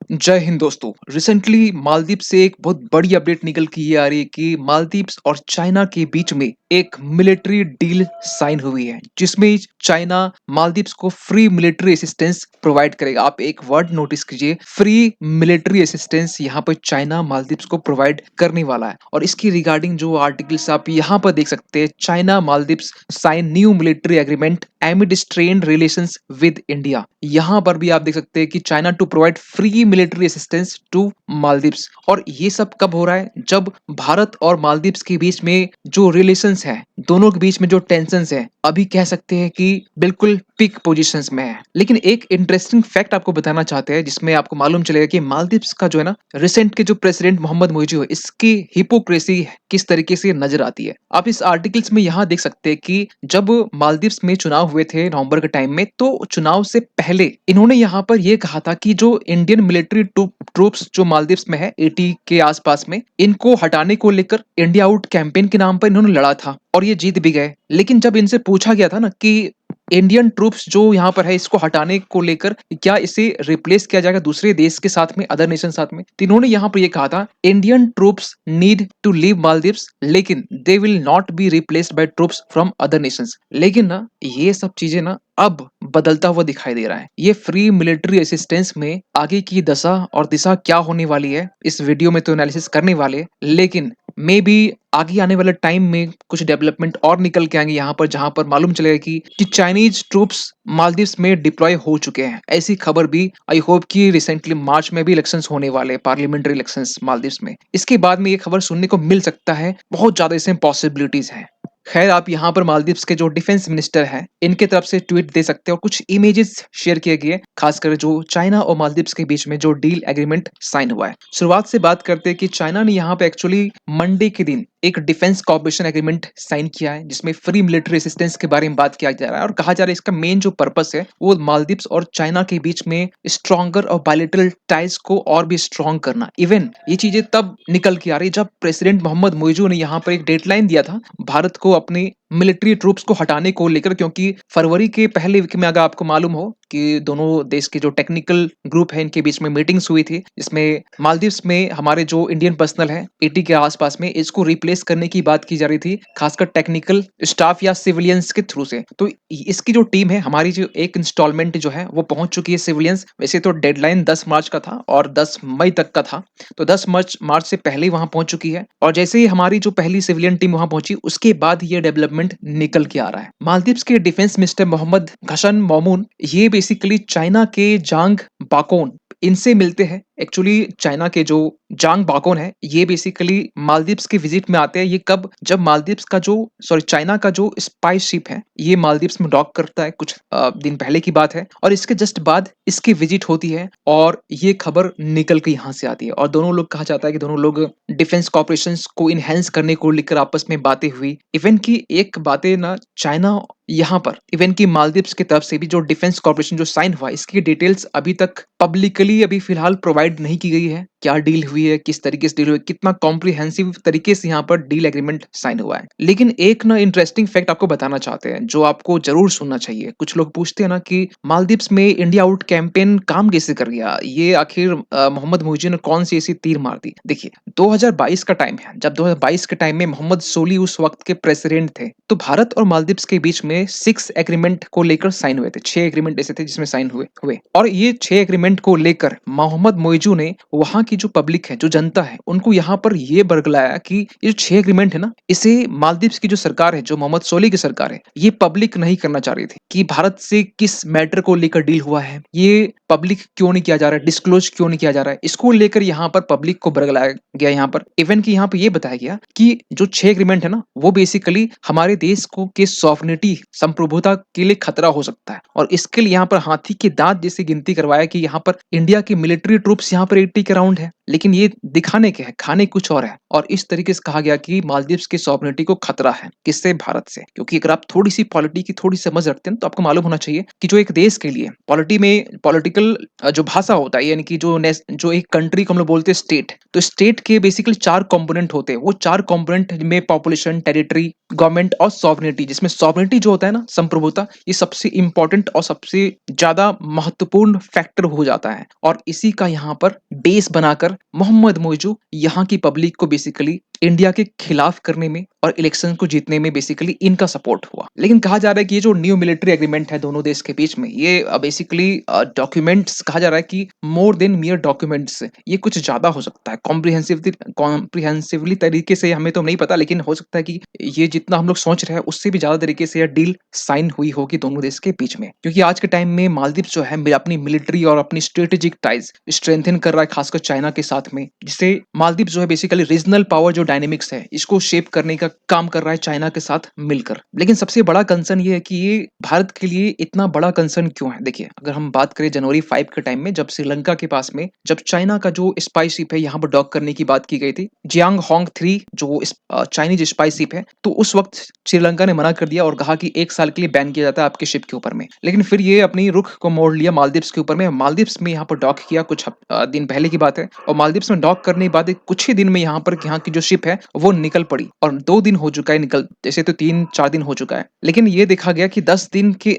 जय हिंद दोस्तों। रिसेंटली मालदीव से एक बहुत बड़ी अपडेट निकल के ये आ रही है कि मालदीव्स और चाइना के बीच में एक मिलिट्री डील साइन हुई है जिसमें चाइना मालदीव्स को फ्री मिलिट्री असिस्टेंस प्रोवाइड करेगा। आप एक वर्ड नोटिस कीजिए, फ्री मिलिट्री असिस्टेंस यहाँ पर चाइना मालदीव्स को प्रोवाइड करने वाला है। और इसकी रिगार्डिंग जो आर्टिकल्स आप यहाँ पर देख सकते हैं, China Maldives sign new military agreement amid strained relations with India. यहाँ पर भी आप देख सकते हैं कि China to provide free military assistance to Maldives. और ये सब कब हो रहा है? जब भारत और मालदीव्स के बीच में जो रिलेशंस है, दोनों के बीच में जो टेंशंस है, अभी कह सकते हैं कि बिल्कुल पीक पोजीशंस में है। लेकिन एक इंटरेस्टिंग फैक्ट आपको बताना चाहते हैं जिसमें आपको मालूम चलेगा कि मालदीव्स का जो है ना, रिसेंट के जो प्रेसिडेंट मोहम्मद मोइजू है, इसकी हिपोक्रेसी किस तरीके से नजर आती है। आप इस आर्टिकल्स में यहाँ देख सकते हैं कि जब मालदीव्स में चुनाव हुए थे नवंबर के टाइम में, तो चुनाव से पहले इन्होंने यहाँ पर यह कहा था कि जो इंडियन मिलिट्री ट्रूप्स जो मालदीव्स में है 80 के आसपास में, इनको हटाने को लेकर इंडिया आउट कैंपेन के नाम पर इन्होंने लड़ा था और ये जीत भी गए। लेकिन जब इनसे पूछा गया था ना कि इंडियन ट्रूप्स जो यहाँ पर है इसको हटाने को लेकर क्या इसे रिप्लेस किया जाएगा दूसरे देश के साथ में, अदर नेशन साथ में, तो इन्होंने यहाँ पर ये कहा था Indian troops need to leave Maldives लेकिन they will not be replaced by troops from other nations. लेकिन ना ये सब चीजें ना अब बदलता हुआ दिखाई दे रहा है। ये फ्री मिलिट्री असिस्टेंस में आगे की दशा और दिशा क्या होने वाली है, इस वीडियो में तो एनालिसिस करने वाले, लेकिन मे बी आगे आने वाले टाइम में कुछ डेवलपमेंट और निकल के आएंगे यहाँ पर, जहां पर मालूम चलेगा कि चाइनीज ट्रूप्स मालदीव्स में डिप्लॉय हो चुके हैं। ऐसी खबर भी आई होप कि रिसेंटली मार्च में भी इलेक्शंस होने वाले हैं, पार्लियामेंट्री इलेक्शंस मालदीव्स में। इसके बाद में ये खबर सुनने को मिल सकता है, बहुत ज्यादा इसमें पॉसिबिलिटीज है। खैर, आप यहाँ पर मालदीव्स के जो डिफेंस मिनिस्टर हैं, इनके तरफ से ट्वीट दे सकते हैं और कुछ इमेजेस शेयर किए गए, खासकर जो चाइना और मालदीव्स के बीच में जो डील एग्रीमेंट साइन हुआ है। शुरुआत से बात करते हैं कि चाइना ने यहाँ पे एक्चुअली मंडे के दिन एक डिफेंस कॉर्पोरेशन एग्रीमेंट साइन किया है जिसमें फ्री मिलिट्री असिस्टेंस के बारे में बात किया जा रहा है और कहा जा रहा है इसका मेन जो पर्पस है वो मालदीव्स और चाइना के बीच में स्ट्रॉन्गर और बायलैटरल टाइज को और भी स्ट्रॉन्ग करना। इवन ये चीजें तब निकल के आ रही जब प्रेसिडेंट मोहम्मद मोइजू ने यहाँ पर एक डेडलाइन दिया था भारत को अपने मिलिट्री ट्रूप्स को हटाने को लेकर, क्योंकि फरवरी के पहले वीक में अगर आपको मालूम हो कि दोनों देश के जो टेक्निकल ग्रुप है इनके बीच में मीटिंग्स हुई थी, इसमें मालदीव्स में हमारे जो इंडियन पर्सनल है 80 के आसपास में, इसको रिप्लेस करने की बात की जा रही थी, खासकर टेक्निकल स्टाफ या सिविलियंस के थ्रू से। तो इसकी जो टीम है हमारी, जो एक इंस्टॉलमेंट जो है वो पहुंच चुकी है सिविलियंस। वैसे तो डेडलाइन 10 मार्च का था और 10 मई तक का था, तो 10 मार्च से पहले ही वहां पहुंच चुकी है। और जैसे ही हमारी जो पहली सिविलियन टीम वहां पहुंची, उसके बाद ये डेवलपमेंट निकल के आ रहा है। मालदीव्स के डिफेंस मिनिस्टर मोहम्मद घशन मोमून, ये बेसिकली चाइना के जांग बाकोन, इनसे मिलते हैं। एक्चुअली चाइना के जो जांग बाकोन है ये बेसिकली मालदीव्स के विजिट में आते हैं। ये कब? जब मालदीव्स का जो चाइना का जो स्पाई शिप है ये मालदीव्स में डॉक करता है, कुछ दिन पहले की बात है, और इसके जस्ट बाद इसकी विजिट होती है और ये खबर निकल के यहाँ से आती है। और दोनों लोग, कहा जाता है कि दोनों लोग डिफेंस कॉपरेशन को इनहेंस करने को लेकर आपस में बातें हुई। इवन की एक बातें ना चाइना यहाँ पर, इवन की मालदीव्स की तरफ से भी जो डिफेंस कॉर्पोरेशन जो साइन हुआ, इसकी डिटेल्स अभी तक पब्लिकली अभी फिलहाल प्रोवाइड नहीं की गई है। क्या डील हुई है, किस तरीके से डील हुई है, कितना कॉम्प्रिहेंसिव तरीके से यहाँ पर डील एग्रीमेंट साइन हुआ है। लेकिन एक ना इंटरेस्टिंग फैक्ट आपको बताना चाहते हैं जो आपको जरूर सुनना चाहिए। कुछ लोग पूछते हैं ना कि मालदीव्स में इंडिया आउट कैंपेन काम कैसे कर गया, ये आखिर मोहम्मद मुइज़ ने कौन सी ऐसी तीर मार दी। देखिए, 2022 का टाइम है, जब 2022 के टाइम में मोहम्मद सोली उस वक्त के प्रेसिडेंट थे, तो भारत और मालदीव्स के बीच में 6 एग्रीमेंट को लेकर साइन हुए थे। 6 एग्रीमेंट ऐसे थे जिसमें साइन हुए और ये 6 एग्रीमेंट को लेकर मोहम्मद मोइजू ने वहां की जो पब्लिक है, जो जनता है, उनको यहाँ पर ये बरगलाया कि ये जो 6 एग्रीमेंट है ना, इसे मालदीव्स की जो सरकार है, जो मोहम्मद सोली की सरकार है, ये पब्लिक नहीं करना चाह रही थी कि भारत से किस मैटर को लेकर डील हुआ है, ये पब्लिक क्यों नहीं किया जा रहा है, डिस्क्लोज क्यों नहीं किया जा रहा है, इसको लेकर यहाँ पर पब्लिक को बरगलाया गया। यहाँ पर इवन की यहाँ पे ये बताया गया कि जो 6 एग्रीमेंट है ना, वो बेसिकली हमारे देश को के सॉवरेनिटी, संप्रभुता के लिए खतरा हो सकता है। और इसके लिए यहाँ पर हाथी के दांत जैसी गिनती करवाया कि यहाँ पर इंडिया की मिलिट्री ट्रूप्स यहाँ पर 80 के राउंड है, लेकिन ये दिखाने क्या है, खाने कुछ और है। और इस तरीके से कहा गया कि मालदीव्स की सॉवरेनिटी को खतरा है। किससे? भारत से। क्योंकि अगर आप थोड़ी-सी पॉलिटी की थोड़ी समझ रखते हैं तो आपको मालूम होना चाहिए कि जो एक देश के लिए पॉलिटी में पॉलिटिकल जो भाषा होता है, यानी कि जो एक कंट्री को हम लोग बोलते हैं स्टेट, तो स्टेट के बेसिकली 4 कंपोनेंट होते हैं। वो 4 कंपोनेंट में पॉपुलेशन, टेरिटरी, गवर्नमेंट और सॉवरेनिटी, जिसमें सॉवरेनिटी जो होता है ना, संप्रभुता, ये सबसे इंपॉर्टेंट और सबसे ज़्यादा महत्वपूर्ण फैक्टर हो जाता है। और इसी का यहाँ पर बेस बनाकर मोहम्मद मोइज़ू यहाँ की पब्लिक को बेसिकली इंडिया के खिलाफ करने में और इलेक्शन को जीतने में बेसिकली इनका सपोर्ट हुआ। लेकिन कहा जा रहा है कि ये जो न्यू मिलिट्री एग्रीमेंट है दोनों देश के बीच में, ये बेसिकली डॉक्यूमेंट्स, कहा जा रहा है कि मोर देन मियर डॉक्यूमेंट्स, ये कुछ ज़्यादा हो सकता है। कॉम्प्रिहेंसिवली तरीके से हमें तो नहीं पता, लेकिन हो सकता है कि ये जितना हम लोग सोच रहे हैं उससे भी ज़्यादा तरीके से यह डील साइन हुई होगी दोनों देश के बीच में। क्योंकि आज के टाइम में मालदीव्स जो है अपनी मिलिट्री और अपनी स्ट्रेटेजिक टाइज स्ट्रेंथन कर रहा है, खासकर चाइना के साथ में, जिससे मालदीव्स जो है बेसिकली रीजनल पावर जो डायनेमिक्स है इसको शेप करने का काम कर रहा है चाइना के साथ मिलकर। लेकिन सबसे बड़ा कंसर्न ये है कि ये भारत के लिए इतना बड़ा कंसर्न क्यों है? देखिए, अगर हम बात करें जनवरी 5 के टाइम में, जब श्रीलंका के पास में जब चाइना का जो स्पाई शिप है यहाँ पर डॉक करने की बात की गई थी, जियांग होंग 3 जो चाइनीज स्पाई शिप है, तो उस वक्त श्रीलंका ने मना कर दिया और कहा कि 1 साल के लिए बैन किया जाता है आपके शिप के ऊपर में। लेकिन फिर ये अपनी रुख को मोड़ लिया मालदीव्स के ऊपर में। मालदीव्स में यहाँ पर डॉक किया कुछ दिन पहले की बात है, और मालदीव्स में डॉक करने के बाद कुछ ही दिन में यहाँ की जो शिप है वो निकल पड़ी, और 2 दिन हो चुका है निकल, जैसे तो 3-4 दिन हो चुका है। लेकिन ये देखा गया कि 10 दिन के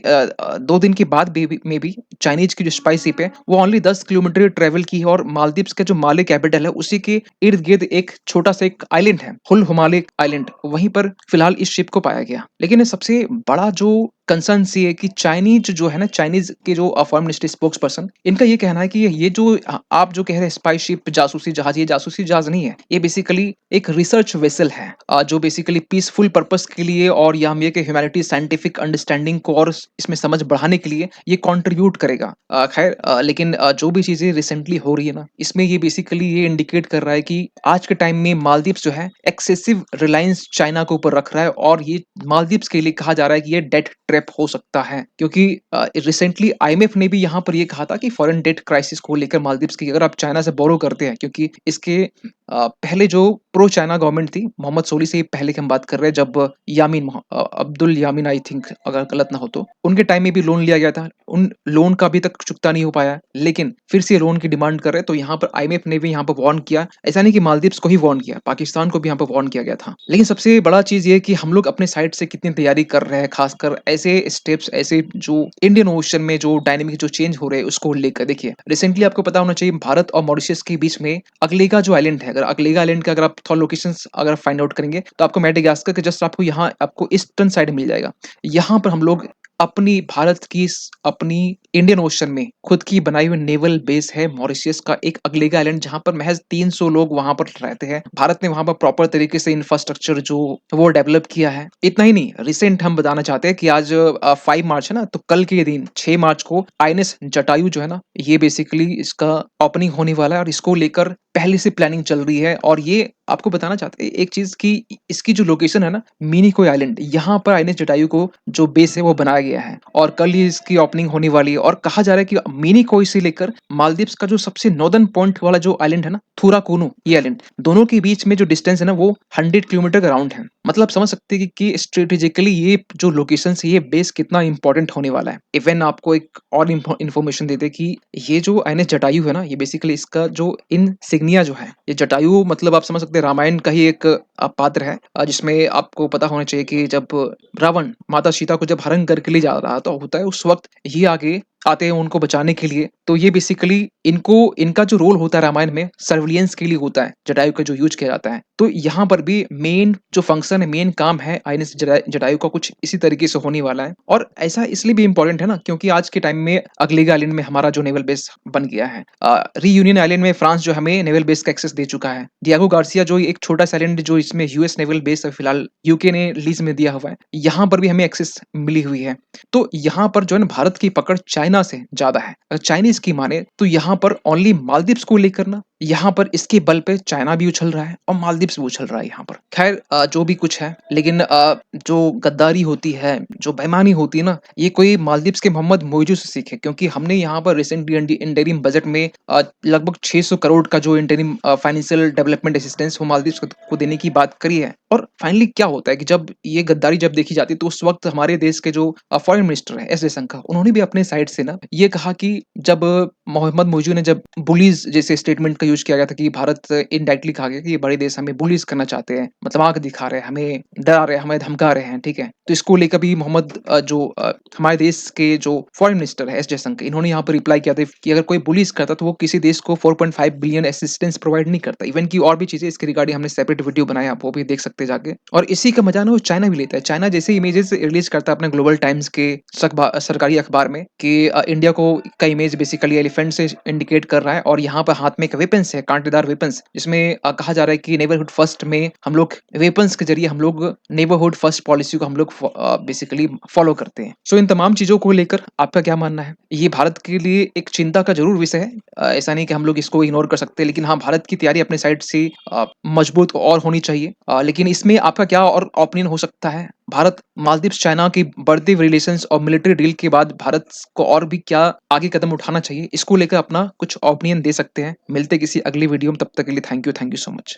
2 दिन के बाद में भी चाइनीज की जो स्पाई शिप है वो ओनली 10 किलोमीटर ट्रेवल की है, और मालदीव्स का जो माले कैपिटल है उसी के इर्द गिर्द एक छोटा सा एक आइलैंड है, हुल हुमाले आइलैंड, वहीं पर फिलहाल इस शिप को पाया गया। लेकिन सबसे बड़ा जो कंसर्न सी है कि चाइनीज जो है ना, चाइनीज के जो फॉरेन मिनिस्ट्री स्पोक्स पर्सन, इनका ये कहना है कि ये जो आप जो कह रहे हैं स्पाई शिप, जासूसी जहाज, ये जासूसी जहाज नहीं है, ये बेसिकली एक रिसर्च वेसल है, जो बेसिकली पीसफुल पर्पस के लिए और या हम ये कि ह्यूमैनिटी साइंटिफिक अंडरस्टैंडिंग को और इसमें समझ बढ़ाने के लिए ये कंट्रीब्यूट करेगा। खैर, लेकिन जो भी चीजें रिसेंटली हो रही है ना, इसमें ये बेसिकली ये इंडिकेट कर रहा है कि आज के टाइम में मालदीव्स जो है एक्सेसिव रिलायंस चाइना के ऊपर रख रहा है, और ये मालदीव्स के लिए कहा जा रहा है कि ये डेट ट्रैप हो सकता है। क्योंकि रिसेंटली आईएमएफ ने भी यहाँ पर ये कहा था कि फॉरेन डेट क्राइसिस को लेकर मालदीव्स की, अगर आप चाइना से बोरो करते हैं, क्योंकि इसके पहले जो प्रो चाइना गवर्नमेंट थी मोहम्मद सोली से पहले की हम बात कर रहे हैं, जब अब्दुल यामीन, आई थिंक अगर गलत ना हो तो, उनके टाइम में भी लोन लिया गया था, उन लोन का अभी तक चुकता नहीं हो पाया, लेकिन फिर से लोन की डिमांड कर रहे हैं। तो यहाँ पर आईएमएफ ने भी यहाँ पर वार्न किया, ऐसा नहीं कि मालदीव्स को ही वार्न किया, पाकिस्तान को भी यहाँ पर वार्न किया गया था। लेकिन सबसे बड़ा चीज ये है कि हम लोग अपने साइड से कितनी तैयारी कर रहे हैं, खासकर ऐसे स्टेप्स, ऐसे जो इंडियन ओशन में जो डायनेमिक जो चेंज हो रहे हैं उसको लेकर। देखिए, रिसेंटली आपको पता होना चाहिए भारत और मॉरिशस के बीच में अगलेगा जो आइलैंड है, अगर अगलेगा आइलैंड का अगर आप थोड़ा लोकेशंस अगर फाइंड आउट करेंगे तो आपको मेडागास्कर के जस्ट आपको यहाँ आपको ईस्टर्न साइड मिल जाएगा। यहाँ पर हम लोग अपनी भारत की अपनी इंडियन ओशन में खुद की बनाई हुई नेवल बेस है मॉरिशस का, एक अगलेगा आइलैंड, जहां पर महज 300 लोग वहां पर रहते हैं। भारत ने वहां पर प्रॉपर तरीके से इंफ्रास्ट्रक्चर जो वो डेवलप किया है। इतना ही नहीं, रिसेंट हम बताना चाहते हैं कि आज 5 मार्च है ना, तो कल के दिन 6 मार्च को आईएनएस जटायु जो है ना, ये बेसिकली इसका ओपनिंग होने वाला है, और इसको लेकर पहले से प्लानिंग चल रही है। और ये आपको बताना चाहते हैं एक चीज की, इसकी जो लोकेशन है ना, मिनिकोय आइलैंड, यहाँ पर आईएनएस जटायु को जो बेस है वो बनाया गया है, और कल ही इसकी ओपनिंग होने वाली है। और कहा जा रहा है कि मिनिकोय से लेकर मालदीव्स का जो सबसे नॉर्दर्न पॉइंट वाला जो आइलैंड है ना, थूराकुनु, ये आइलैंड, दोनों के बीच में जो डिस्टेंस है ना वो 100 किलोमीटर के अराउंड है। मतलब समझ सकते हैं कि स्ट्रेटेजिकली ये जो लोकेशन है, ये बेस कितना इंपॉर्टेंट होने वाला है। इवन आपको एक और इन्फॉर्मेशन देते कि ये जो आईएनएस जटायु है ना, ये बेसिकली इसका जो इनसिग्निया जो है, ये जटायु मतलब आप समझ सकते हैं रामायण का ही एक पात्र है, जिसमें आपको पता होना चाहिए कि जब रावण माता सीता को जब हरण करके ले जा रहा तो होता है, उस वक्त ये आगे आते हैं उनको बचाने के लिए। तो ये बेसिकली इनको, इनका जो रोल होता है रामायण में सर्विलियंस के लिए होता है, जटायु का जो यूज किया जाता है। तो यहाँ पर भी मेन जो फंक्शन है, मेन काम है आईएनएस जटायु का, कुछ इसी तरीके से होने वाला है। और ऐसा इसलिए भी इंपॉर्टेंट है ना, क्योंकि आज के टाइम में अगलेगा आइलैंड में हमारा जो नेवल बेस बन गया है, रीयूनियन आइलैंड में फ्रांस जो हमें नेवल बेस का एक्सेस दे चुका है। डियागो गार्सिया जो एक छोटा सा आइलैंड जो इसमें यूएस नेवल बेस है, फिलहाल यूके ने लीज में दिया हुआ है, यहाँ पर भी हमें एक्सेस मिली हुई है। तो यहाँ पर जो है ना, भारत की पकड़ चाइना से ज्यादा है। अगर चाइनीज की माने तो यहाँ पर ओनली मालदीव्स को लेकर ना यहाँ पर इसके बल पे चाइना भी उछल रहा है और मालदीव्स भी उछल रहा है यहाँ पर। ख़ैर जो भी कुछ है, लेकिन जो गद्दारी होती है, जो बेईमानी होती है ना, ये कोई मालदीव्स के मोहम्मद मोइज़ू से सीखे, क्योंकि हमने यहाँ पर रिसेंटली इंटरिम बजट में लगभग 600 करोड़ का जो इंटरिम फाइनेंशियल डेवलपमेंट असिस्टेंस वो मालदीव्स को देने की बात करी है। और फाइनली क्या होता है कि जब ये गद्दारी जब देखी जाती है, तो उस वक़्त हमारे देश के जो फॉरेन मिनिस्टर हैं एस जयशंकर, उन्होंने भी अपने साइड से ना ये कहा कि जब मोहम्मद मोइज़ू ने जब बुलीज़ जैसे स्टेटमेंट का यूज़ किया गया था कि भारत इनडायरेक्टली कहा गया कि ये बड़े देश हमें बुलीज़ करना चाहते हैं, मतलब आँख दिखा रहे हैं, हमें डरा रहे हैं, हमें धमका रहे हैं, ठीक है? तो इसको लेकर भी हमारे देश के जो फॉरेन मिनिस्टर है एस जयशंकर, इन्होंने यहाँ पर रिप्लाई किया था कि अगर कोई बुलीज़ करता तो वो किसी देश को 4.5 बिलियन असिस्टेंस प्रोवाइड नहीं करता। इवन की और भी चीज़ें इसके रिगार्डिंग हमने सेपरेट वीडियो बनाया, आप वो भी देख सकते हैं जाके। और इसी का मज़ा ना वो चाइना भी लेता है। चाइना जैसे इमेजेस रिलीज़ करता है अपने ग्लोबल टाइम्स के सरकारी अखबार में कि इंडिया को का इमेज बेसिकली एलिफेंट से इंडिकेट कर रहा है और यहाँ पर हाथ में एक वेपन्स है, कांटेदार वेपन्स, जिसमें कहा जा रहा है कि नेबरहुड फर्स्ट में हम लोग वेपन्स के ज़रिए हम लोग नेबरहुड फर्स्ट पॉलिसी को हम लोग बेसिकली फॉलो करते हैं। सो इन तमाम चीज़ों को लेकर आपका क्या मानना है? ये भारत के लिए एक चिंता का ज़रूर विषय है। ऐसा नहीं कि हम लोग इसको इग्नोर कर सकते, लेकिन हाँ, भारत की तैयारी अपने साइड से मजबूत और होनी चाहिए। लेकिन इसमें आपका क्या और ओपिनियन हो सकता है? भारत मालदीव्स चाइना की बढ़ते रिलेशंस और मिलिट्री डील के बाद भारत को और भी क्या आगे कदम उठाना चाहिए, इसको लेकर अपना कुछ ओपिनियन दे सकते हैं। मिलते हैं किसी अगली वीडियो में, तब तक के लिए थैंक यू सो मच।